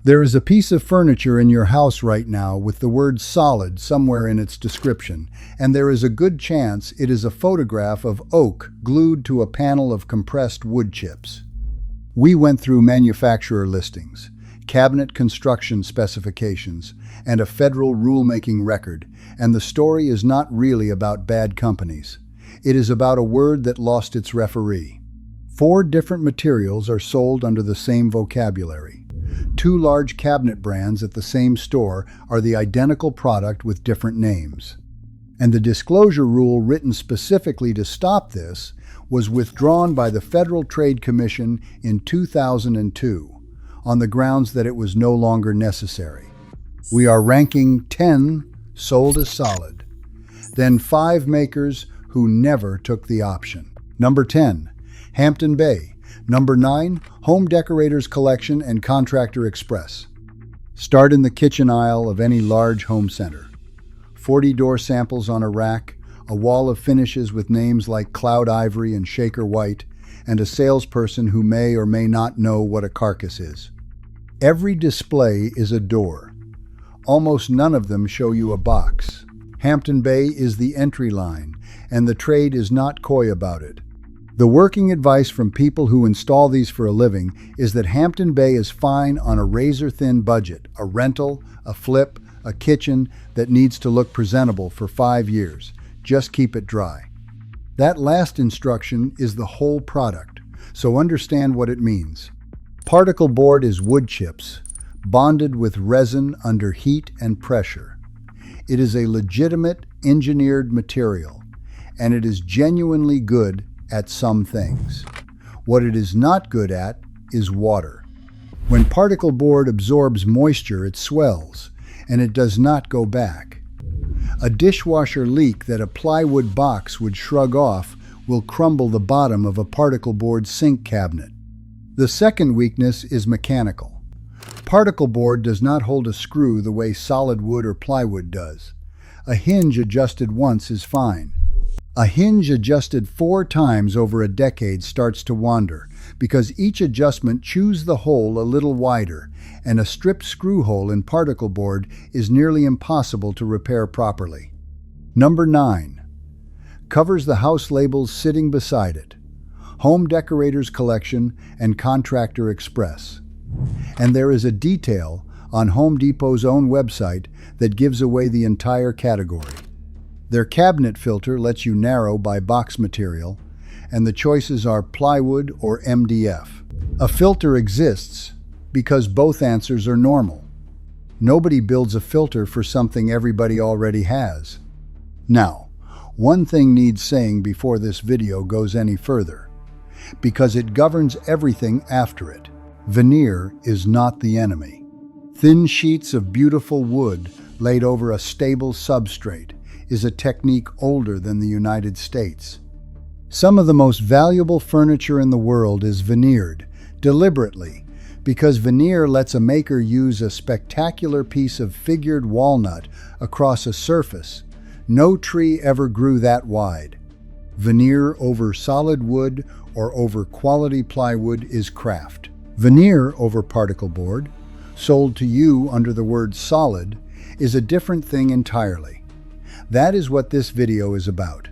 There is a piece of furniture in your house right now with the word solid somewhere in its description, and there is a good chance it is a photograph of oak glued to a panel of compressed wood chips. We went through manufacturer listings, cabinet construction specifications, and a federal rulemaking record, and the story is not really about bad companies. It is about a word that lost its referee. 4 different materials are sold under the same vocabulary. 2 large cabinet brands at the same store are the identical product with different names. And the disclosure rule written specifically to stop this was withdrawn by the Federal Trade Commission in 2002 on the grounds that it was no longer necessary. We are ranking 10 sold as solid, then 5 makers who never took the option. Number 10, Hampton Bay. Number 9, Home Decorators Collection and Contractor Express. Start in the kitchen aisle of any large home center. 40 door samples on a rack, a wall of finishes with names like Cloud Ivory and Shaker White, and a salesperson who may or may not know what a carcass is. Every display is a door. Almost none of them show you a box. Hampton Bay is the entry line, and the trade is not coy about it. The working advice from people who install these for a living is that Hampton Bay is fine on a razor-thin budget, a rental, a flip, a kitchen that needs to look presentable for 5 years. Just keep it dry. That last instruction is the whole product, so understand what it means. Particleboard is wood chips, bonded with resin under heat and pressure. It is a legitimate engineered material, and it is genuinely good at some things. What it is not good at is water. When particleboard absorbs moisture, it swells, and it does not go back. A dishwasher leak that a plywood box would shrug off will crumble the bottom of a particleboard sink cabinet. The second weakness is mechanical. Particleboard does not hold a screw the way solid wood or plywood does. A hinge adjusted once is fine. A hinge adjusted 4 times over a decade starts to wander because each adjustment chews the hole a little wider, and a stripped screw hole in particleboard is nearly impossible to repair properly. Number 9. Covers the house labels sitting beside it. Home Decorators Collection and Contractor Express. And there is a detail on Home Depot's own website that gives away the entire category. Their cabinet filter lets you narrow by box material, and the choices are plywood or MDF. A filter exists because both answers are normal. Nobody builds a filter for something everybody already has. Now, one thing needs saying before this video goes any further, because it governs everything after it. Veneer is not the enemy. Thin sheets of beautiful wood laid over a stable substrate is a technique older than the United States. Some of the most valuable furniture in the world is veneered, deliberately, because veneer lets a maker use a spectacular piece of figured walnut across a surface. No tree ever grew that wide. Veneer over solid wood or over quality plywood is craft. Veneer over particleboard, sold to you under the word solid, is a different thing entirely. That is what this video is about.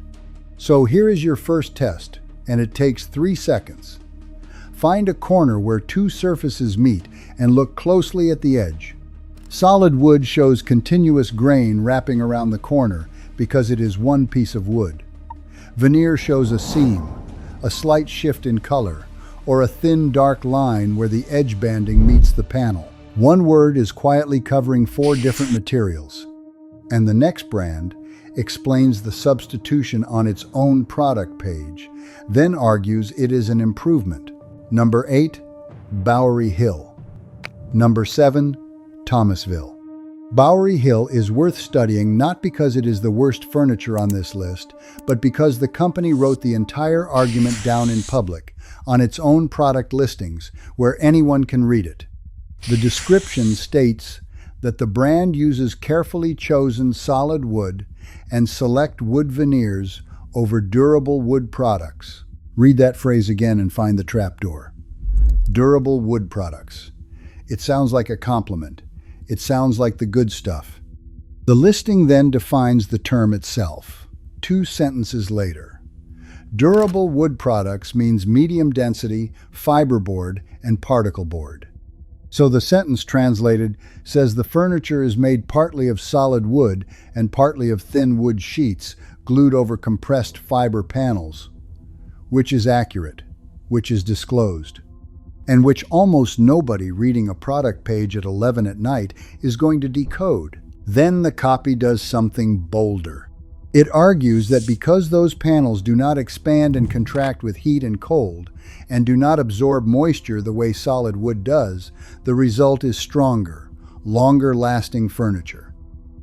So here is your first test, and it takes 3 seconds. Find a corner where 2 surfaces meet and look closely at the edge. Solid wood shows continuous grain wrapping around the corner because it is one piece of wood. Veneer shows a seam, a slight shift in color, or a thin dark line where the edge banding meets the panel. One word is quietly covering 4 different materials, and the next brand explains the substitution on its own product page, then argues it is an improvement. Number 8, Bowery Hill. Number 7, Thomasville. Bowery Hill is worth studying not because it is the worst furniture on this list, but because the company wrote the entire argument down in public, on its own product listings, where anyone can read it. The description states that the brand uses carefully chosen solid wood and select wood veneers over durable wood products. Read that phrase again and find the trapdoor. Durable wood products. It sounds like a compliment. It sounds like the good stuff. The listing then defines the term itself. 2 sentences later. Durable wood products means medium density, fiberboard, and particleboard. So the sentence translated says the furniture is made partly of solid wood and partly of thin wood sheets glued over compressed fiber panels, which is accurate, which is disclosed, and which almost nobody reading a product page at 11 at night is going to decode. Then the copy does something bolder. It argues that because those panels do not expand and contract with heat and cold, and do not absorb moisture the way solid wood does, the result is stronger, longer-lasting furniture.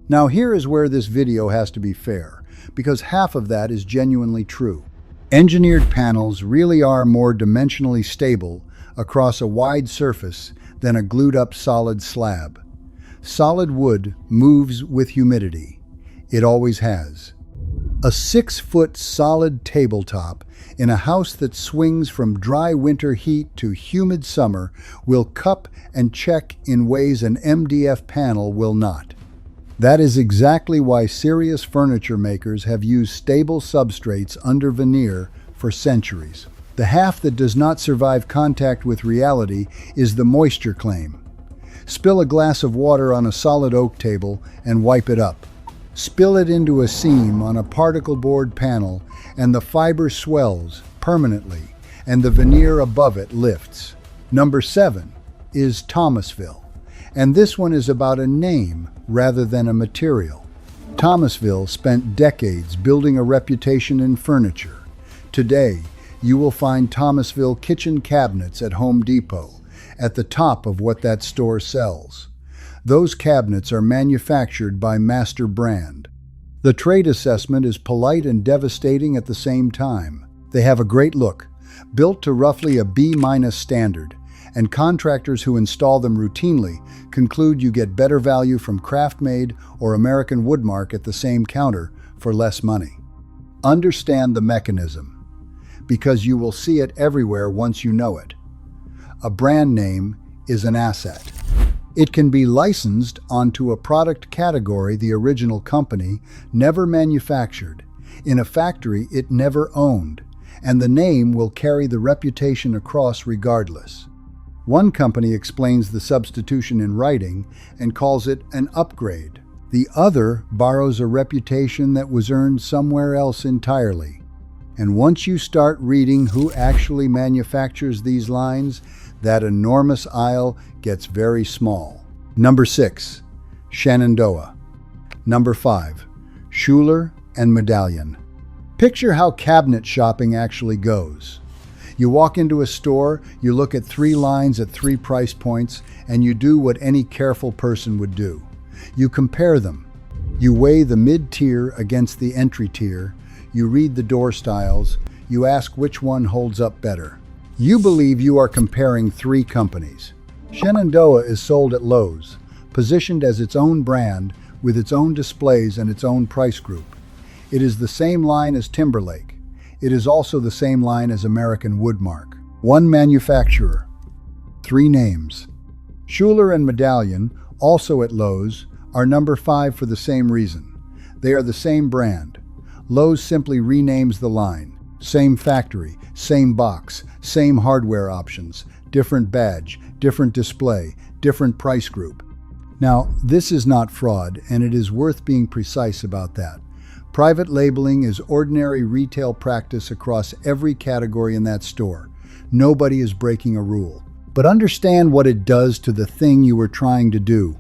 Now here is where this video has to be fair, because half of that is genuinely true. Engineered panels really are more dimensionally stable across a wide surface than a glued-up solid slab. Solid wood moves with humidity. It always has. A 6-foot solid tabletop in a house that swings from dry winter heat to humid summer will cup and check in ways an MDF panel will not. That is exactly why serious furniture makers have used stable substrates under veneer for centuries. The half that does not survive contact with reality is the moisture claim. Spill a glass of water on a solid oak table and wipe it up. Spill it into a seam on a particleboard panel and the fiber swells permanently and the veneer above it lifts. Number 7 is Thomasville, and this one is about a name rather than a material. Thomasville spent decades building a reputation in furniture. Today, you will find Thomasville kitchen cabinets at Home Depot, at the top of what that store sells. Those cabinets are manufactured by Master Brand. The trade assessment is polite and devastating at the same time. They have a great look, built to roughly a B- standard, and contractors who install them routinely conclude you get better value from Craft-Made or American Woodmark at the same counter for less money. Understand the mechanism, because you will see it everywhere once you know it. A brand name is an asset. It can be licensed onto a product category the original company never manufactured, in a factory it never owned, and the name will carry the reputation across regardless. One company explains the substitution in writing and calls it an upgrade. The other borrows a reputation that was earned somewhere else entirely. And once you start reading who actually manufactures these lines, that enormous aisle gets very small. Number 6, Shenandoah. Number 5, Schuler and Medallion. Picture how cabinet shopping actually goes. You walk into a store, you look at 3 lines at 3 price points, and you do what any careful person would do. You compare them. You weigh the mid-tier against the entry tier, you read the door styles, you ask which one holds up better. You believe you are comparing 3 companies. Shenandoah is sold at Lowe's, positioned as its own brand with its own displays and its own price group. It is the same line as Timberlake. It is also the same line as American Woodmark. 1 manufacturer, 3 names. Schuler and Medallion, also at Lowe's, are number 5 for the same reason. They are the same brand. Lowe's simply renames the line. Same factory, same box, same hardware options, different badge, different display, different price group. Now, this is not fraud, and it is worth being precise about that. Private labeling is ordinary retail practice across every category in that store. Nobody is breaking a rule. But understand what it does to the thing you were trying to do.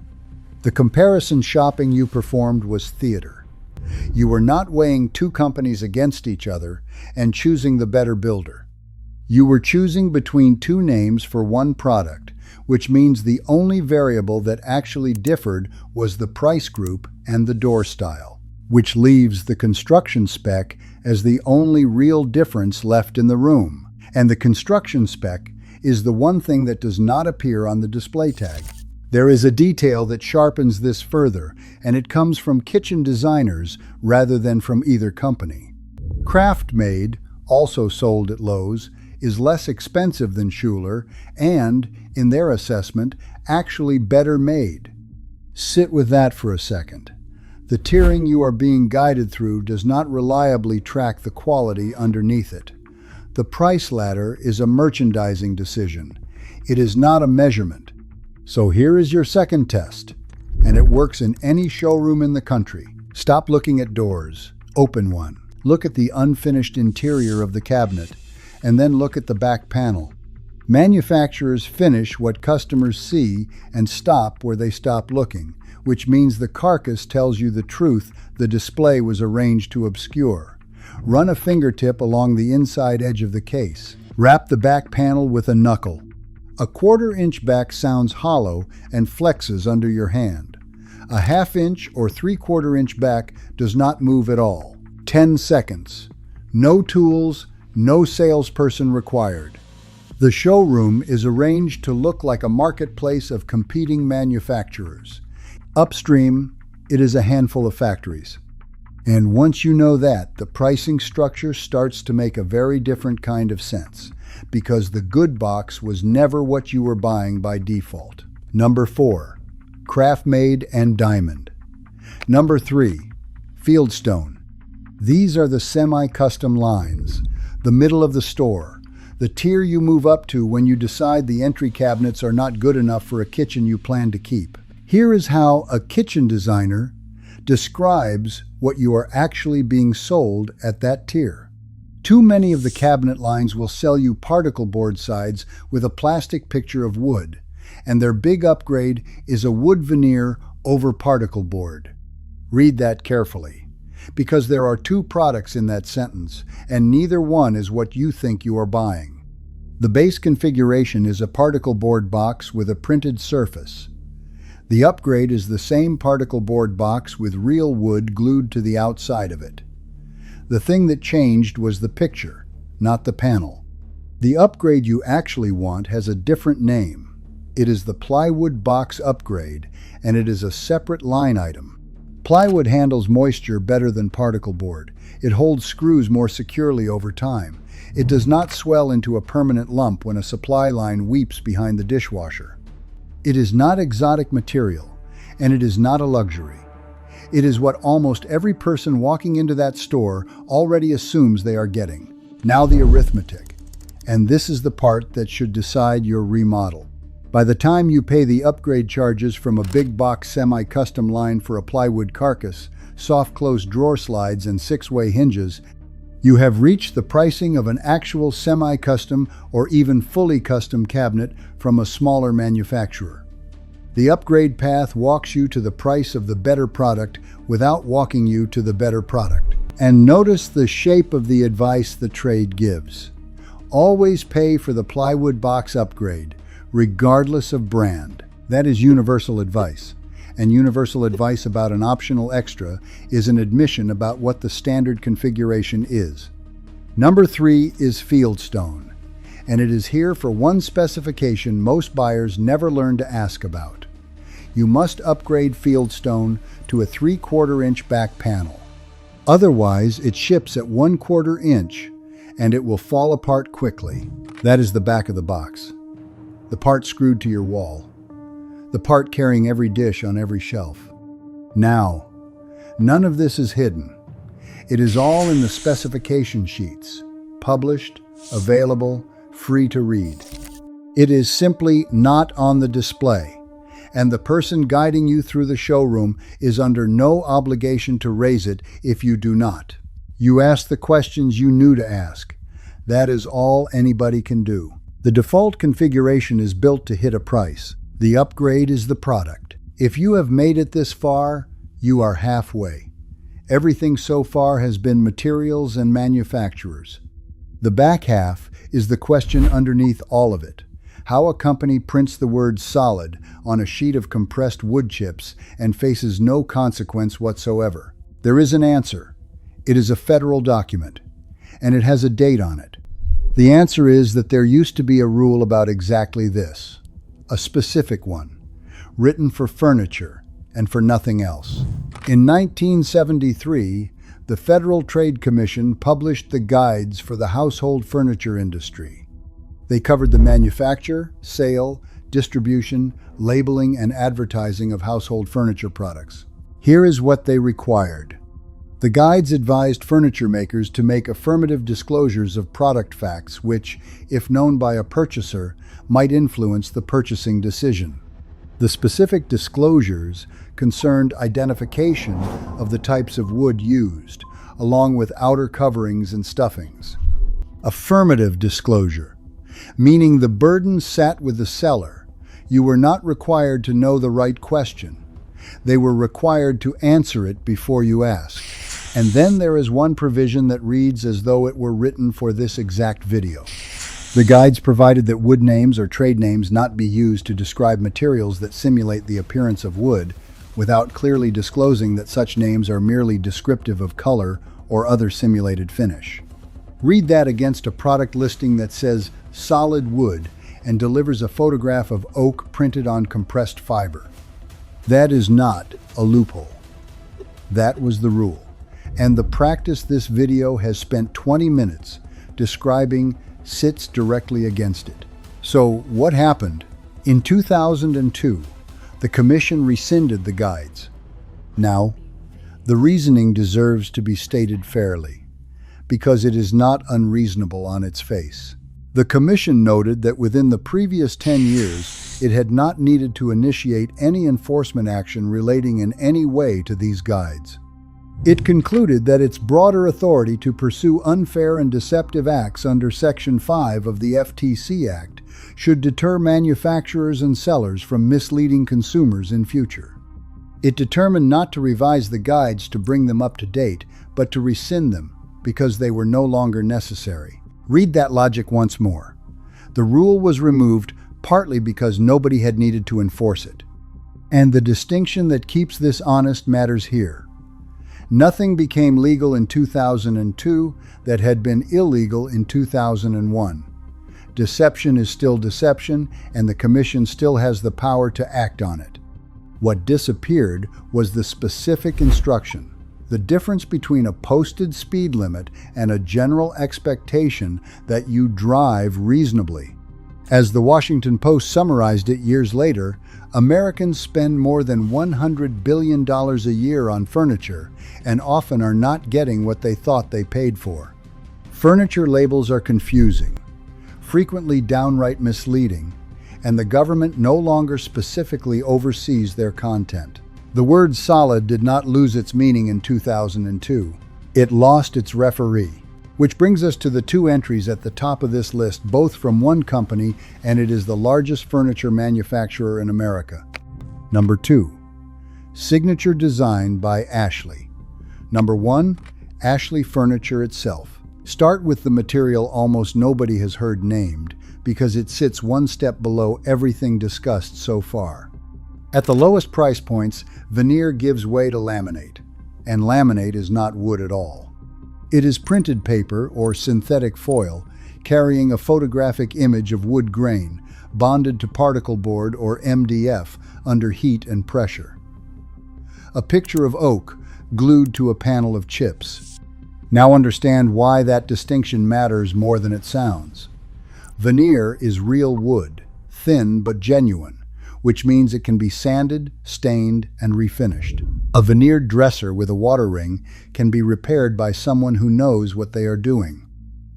The comparison shopping you performed was theater. You were not weighing 2 companies against each other and choosing the better builder. You were choosing between 2 names for 1 product, which means the only variable that actually differed was the price group and the door style, which leaves the construction spec as the only real difference left in the room. And the construction spec is the one thing that does not appear on the display tag. There is a detail that sharpens this further, and it comes from kitchen designers rather than from either company. Craft-Made, also sold at Lowe's, is less expensive than Schuler and, in their assessment, actually better made. Sit with that for a second. The tiering you are being guided through does not reliably track the quality underneath it. The price ladder is a merchandising decision. It is not a measurement. So here is your second test, and it works in any showroom in the country. Stop looking at doors. Open one. Look at the unfinished interior of the cabinet, and then look at the back panel. Manufacturers finish what customers see and stop where they stop looking, which means the carcass tells you the truth the display was arranged to obscure. Run a fingertip along the inside edge of the case. Wrap the back panel with a knuckle. A 1/4 inch back sounds hollow and flexes under your hand. A 1/2 inch or 3/4 inch back does not move at all. 10 seconds. No tools, no salesperson required. The showroom is arranged to look like a marketplace of competing manufacturers. Upstream, it is a handful of factories. And once you know that, the pricing structure starts to make a very different kind of sense, because the good box was never what you were buying by default. Number 4, craft-made and diamond. Number 3, fieldstone. These are the semi-custom lines, the middle of the store, the tier you move up to when you decide the entry cabinets are not good enough for a kitchen you plan to keep. Here is how a kitchen designer describes what you are actually being sold at that tier. Too many of the cabinet lines will sell you particleboard sides with a plastic picture of wood, and their big upgrade is a wood veneer over particleboard. Read that carefully, because there are 2 products in that sentence, and neither one is what you think you are buying. The base configuration is a particleboard box with a printed surface. The upgrade is the same particleboard box with real wood glued to the outside of it. The thing that changed was the picture, not the panel. The upgrade you actually want has a different name. It is the plywood box upgrade, and it is a separate line item. Plywood handles moisture better than particleboard. It holds screws more securely over time. It does not swell into a permanent lump when a supply line weeps behind the dishwasher. It is not exotic material, and it is not a luxury. It is what almost every person walking into that store already assumes they are getting. Now the arithmetic. And this is the part that should decide your remodel. By the time you pay the upgrade charges from a big box semi-custom line for a plywood carcass, soft close drawer slides, and 6-way hinges, you have reached the pricing of an actual semi-custom or even fully custom cabinet from a smaller manufacturer. The upgrade path walks you to the price of the better product without walking you to the better product. And notice the shape of the advice the trade gives. Always pay for the plywood box upgrade, regardless of brand. That is universal advice. And universal advice about an optional extra is an admission about what the standard configuration is. Number 3 is fieldstone, and it is here for one specification most buyers never learn to ask about. You must upgrade fieldstone to a 3/4 inch back panel. Otherwise, it ships at 1/4 inch, and it will fall apart quickly. That is the back of the box. The part screwed to your wall. The part carrying every dish on every shelf. Now, none of this is hidden. It is all in the specification sheets, published, available, free to read. It is simply not on the display, and the person guiding you through the showroom is under no obligation to raise it if you do not. You ask the questions you knew to ask. That is all anybody can do. The default configuration is built to hit a price. The upgrade is the product. If you have made it this far, you are halfway. Everything so far has been materials and manufacturers. The back half is the question underneath all of it. How a company prints the word solid on a sheet of compressed wood chips and faces no consequence whatsoever. There is an answer. It is a federal document, and it has a date on it. The answer is that there used to be a rule about exactly this. A specific one, written for furniture and for nothing else. In 1973, the Federal Trade Commission published the guides for the household furniture industry. They covered the manufacture, sale, distribution, labeling, and advertising of household furniture products. Here is what they required. The guides advised furniture makers to make affirmative disclosures of product facts which, if known by a purchaser, might influence the purchasing decision. The specific disclosures concerned identification of the types of wood used, along with outer coverings and stuffings. Affirmative disclosure, meaning the burden sat with the seller. You were not required to know the right question. They were required to answer it before you asked. And then there is one provision that reads as though it were written for this exact video. The guides provided that wood names or trade names not be used to describe materials that simulate the appearance of wood, without clearly disclosing that such names are merely descriptive of color or other simulated finish. Read that against a product listing that says solid wood and delivers a photograph of oak printed on compressed fiber. That is not a loophole. That was the rule. And the practice this video has spent 20 minutes describing sits directly against it. So what happened? In 2002, the Commission rescinded the guides. Now, the reasoning deserves to be stated fairly, because it is not unreasonable on its face. The Commission noted that within the previous 10 years, it had not needed to initiate any enforcement action relating in any way to these guides. It concluded that its broader authority to pursue unfair and deceptive acts under Section 5 of the FTC Act should deter manufacturers and sellers from misleading consumers in future. It determined not to revise the guides to bring them up to date, but to rescind them because they were no longer necessary. Read that logic once more. The rule was removed partly because nobody had needed to enforce it. And the distinction that keeps this honest matters here. Nothing became legal in 2002 that had been illegal in 2001. Deception is still deception, and the Commission still has the power to act on it. What disappeared was the specific instruction, the difference between a posted speed limit and a general expectation that you drive reasonably. As the Washington Post summarized it years later, Americans spend more than $100 billion a year on furniture and often are not getting what they thought they paid for. Furniture labels are confusing, frequently downright misleading, and the government no longer specifically oversees their content. The word solid did not lose its meaning in 2002. It lost its referee. Which brings us to the two entries at the top of this list, both from one company, and it is the largest furniture manufacturer in America. Number 2, signature design by Ashley. Number 1, Ashley Furniture itself. Start with the material almost nobody has heard named, because it sits one step below everything discussed so far. At the lowest price points, veneer gives way to laminate, and laminate is not wood at all. It is printed paper or synthetic foil carrying a photographic image of wood grain bonded to particleboard or MDF under heat and pressure. A picture of oak glued to a panel of chips. Now understand why that distinction matters more than it sounds. Veneer is real wood, thin but genuine, which means it can be sanded, stained, and refinished. A veneered dresser with a water ring can be repaired by someone who knows what they are doing.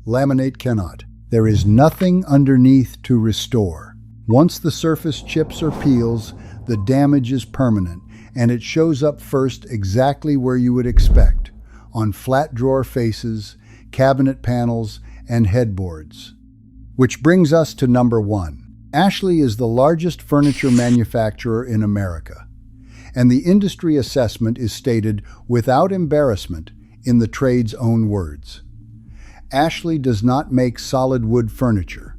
Laminate cannot. There is nothing underneath to restore. Once the surface chips or peels, the damage is permanent, and it shows up first exactly where you would expect, on flat drawer faces, cabinet panels, and headboards. Which brings us to number 1. Ashley is the largest furniture manufacturer in America, and the industry assessment is stated without embarrassment in the trade's own words. Ashley does not make solid wood furniture.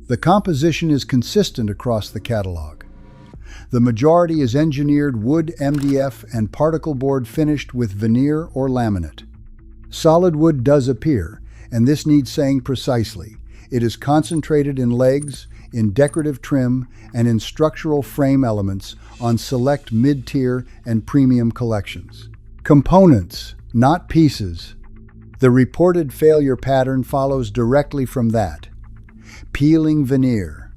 The composition is consistent across the catalog. The majority is engineered wood, MDF, and particleboard finished with veneer or laminate. Solid wood does appear, and this needs saying precisely. It is concentrated in legs, in decorative trim, and in structural frame elements on select mid-tier and premium collections. Components, not pieces. The reported failure pattern follows directly from that. peeling veneer,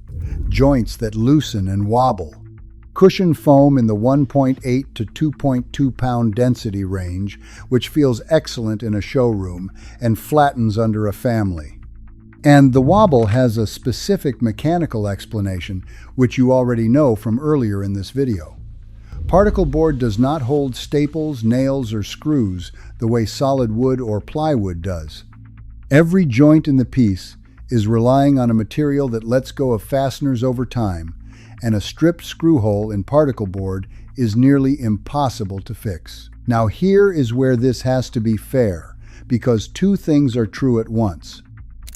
joints that loosen and wobble, cushion foam in the 1.8 to 2.2 pound density range, which feels excellent in a showroom and flattens under a family. And the wobble has a specific mechanical explanation, which you already know from earlier in this video. Particleboard does not hold staples, nails, or screws the way solid wood or plywood does. Every joint in the piece is relying on a material that lets go of fasteners over time, and a stripped screw hole in particleboard is nearly impossible to fix. Now here is where this has to be fair, because two things are true at once.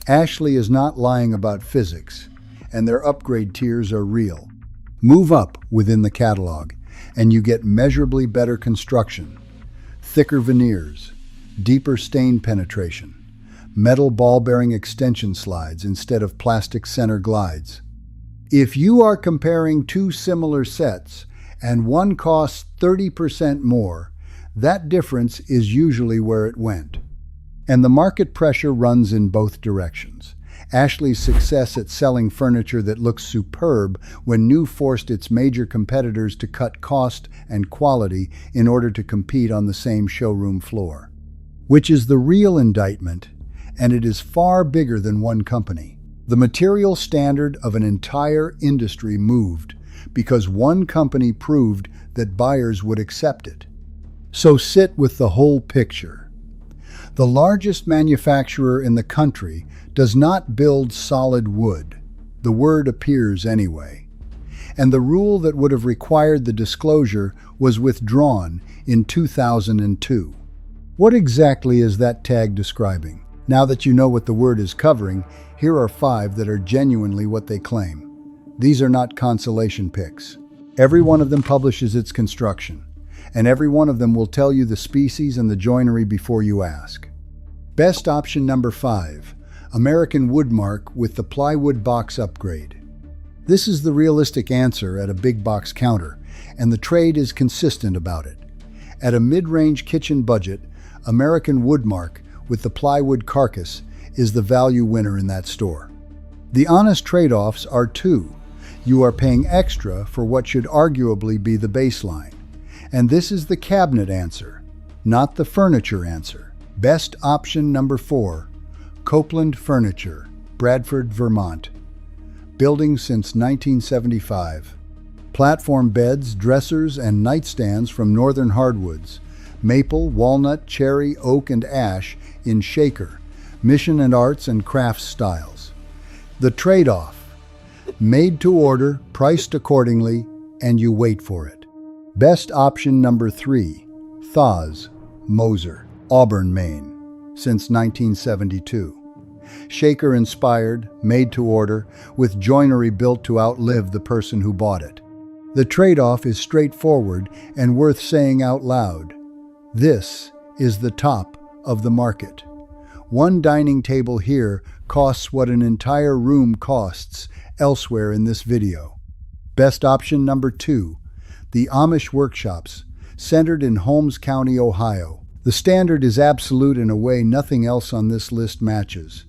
Ashley is not lying about physics, and their upgrade tiers are real. Move up within the catalog, and you get measurably better construction, thicker veneers, deeper stain penetration, metal ball-bearing extension slides instead of plastic center glides. If you are comparing two similar sets, and one costs 30% more, that difference is usually where it went. And the market pressure runs in both directions. Ashley's success at selling furniture that looks superb when new forced its major competitors to cut cost and quality in order to compete on the same showroom floor. Which is the real indictment, and it is far bigger than one company. The material standard of an entire industry moved because one company proved that buyers would accept it. So sit with the whole picture. The largest manufacturer in the country does not build solid wood. The word appears anyway. And the rule that would have required the disclosure was withdrawn in 2002. What exactly is that tag describing? Now that you know what the word is covering, here are 5 that are genuinely what they claim. These are not consolation picks. Every one of them publishes its construction, and every one of them will tell you the species and the joinery before you ask. Best option number 5, American Woodmark with the plywood box upgrade. This is the realistic answer at a big box counter, and the trade is consistent about it. At a mid-range kitchen budget, American Woodmark with the plywood carcass is the value winner in that store. The honest trade-offs are 2. You are paying extra for what should arguably be the baseline. And this is the cabinet answer, not the furniture answer. Best option number 4, Copeland Furniture, Bradford, Vermont. Building since 1975. Platform beds, dressers, and nightstands from northern hardwoods. Maple, walnut, cherry, oak, and ash in shaker, mission and arts and crafts styles. The trade-off, made to order, priced accordingly, and you wait for it. Best option number 3, Thaws, Moser, Auburn, Maine, since 1972. Shaker-inspired, made to order, with joinery built to outlive the person who bought it. The trade-off is straightforward and worth saying out loud. This is the top of the market. One dining table here costs what an entire room costs elsewhere in this video. Best option number 2, the Amish Workshops, centered in Holmes County, Ohio. The standard is absolute in a way nothing else on this list matches.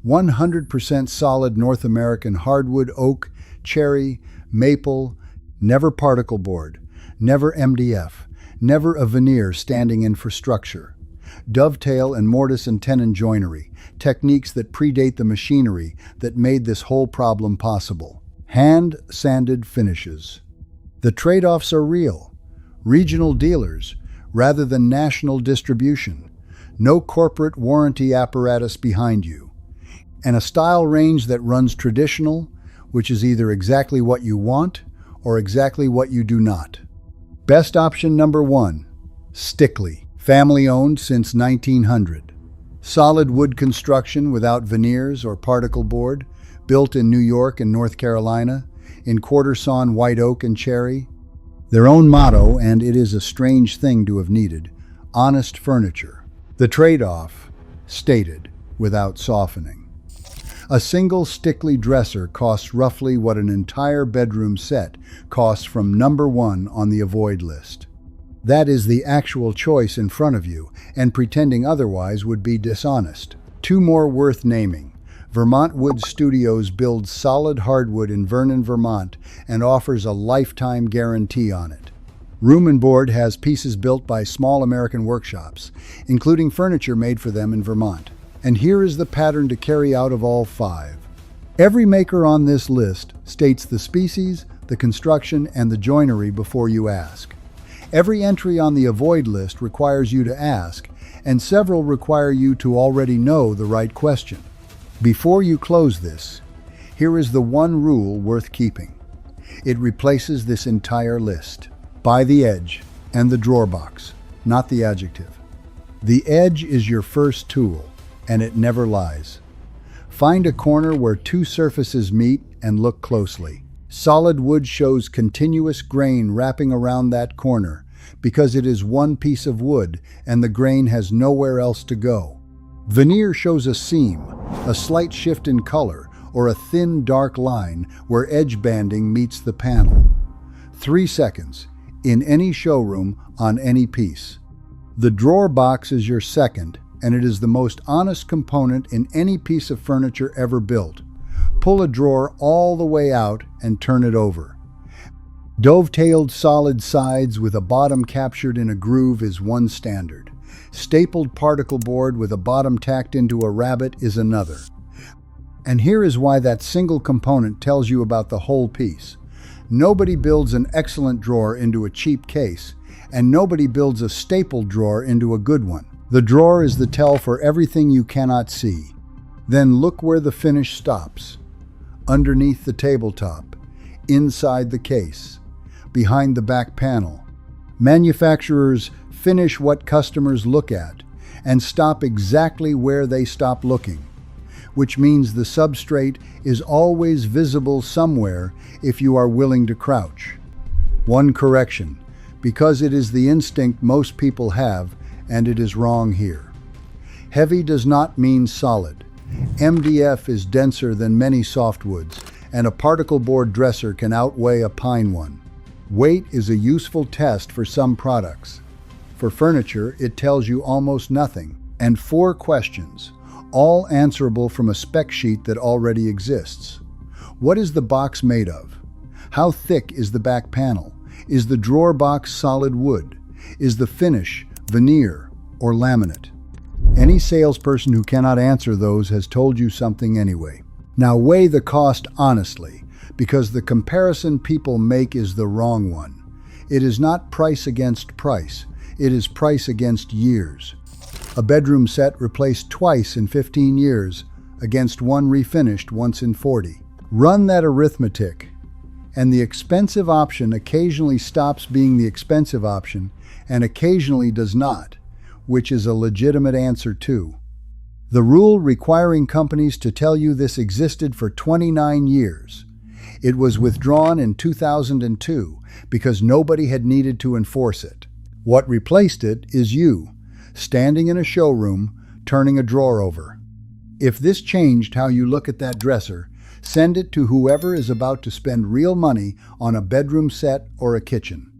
100% solid North American hardwood, oak, cherry, maple, never particleboard, never MDF, never a veneer standing in for structure. Dovetail and mortise-and-tenon joinery, techniques that predate the machinery that made this whole problem possible. Hand-sanded finishes. The trade-offs are real. Regional dealers, rather than national distribution. No corporate warranty apparatus behind you. And a style range that runs traditional, which is either exactly what you want or exactly what you do not. Best option number 1, Stickley, family-owned since 1900. Solid wood construction without veneers or particleboard, built in New York and North Carolina, in quarter-sawn white oak and cherry. Their own motto, and it is a strange thing to have needed, honest furniture. The trade-off, stated without softening. A single Stickley dresser costs roughly what an entire bedroom set costs from number 1 on the avoid list. That is the actual choice in front of you, and pretending otherwise would be dishonest. 2 more worth naming. Vermont Wood Studios builds solid hardwood in Vernon, Vermont, and offers a lifetime guarantee on it. Room and Board has pieces built by small American workshops, including furniture made for them in Vermont. And here is the pattern to carry out of all 5. Every maker on this list states the species, the construction, and the joinery before you ask. Every entry on the avoid list requires you to ask, and several require you to already know the right question. Before you close this, here is the one rule worth keeping. It replaces this entire list. By the edge and the drawer box, not the adjective. The edge is your first tool, and it never lies. Find a corner where 2 surfaces meet and look closely. Solid wood shows continuous grain wrapping around that corner because it is one piece of wood and the grain has nowhere else to go. Veneer shows a seam, a slight shift in color, or a thin dark line where edge banding meets the panel. 3 seconds. In any showroom, on any piece. The drawer box is your second, and it is the most honest component in any piece of furniture ever built. Pull a drawer all the way out and turn it over. Dovetailed solid sides with a bottom captured in a groove is one standard. Stapled particleboard with a bottom tacked into a rabbet is another. And here is why that single component tells you about the whole piece. Nobody builds an excellent drawer into a cheap case, and nobody builds a stapled drawer into a good one. The drawer is the tell for everything you cannot see. Then look where the finish stops. Underneath the tabletop, inside the case, behind the back panel. Manufacturers finish what customers look at and stop exactly where they stop looking, which means the substrate is always visible somewhere if you are willing to crouch. One correction, because it is the instinct most people have, and it is wrong here. Heavy does not mean solid. MDF is denser than many softwoods, and a particleboard dresser can outweigh a pine one. Weight is a useful test for some products. For furniture, it tells you almost nothing, and 4 questions, all answerable from a spec sheet that already exists. What is the box made of? How thick is the back panel? Is the drawer box solid wood? Is the finish veneer or laminate? Any salesperson who cannot answer those has told you something anyway. Now weigh the cost honestly, because the comparison people make is the wrong one. It is not price against price. It is price against years. A bedroom set replaced twice in 15 years against one refinished once in 40. Run that arithmetic, and the expensive option occasionally stops being the expensive option and occasionally does not, which is a legitimate answer too. The rule requiring companies to tell you this existed for 29 years. It was withdrawn in 2002 because nobody had needed to enforce it. What replaced it is you, standing in a showroom, turning a drawer over. If this changed how you look at that dresser, send it to whoever is about to spend real money on a bedroom set or a kitchen.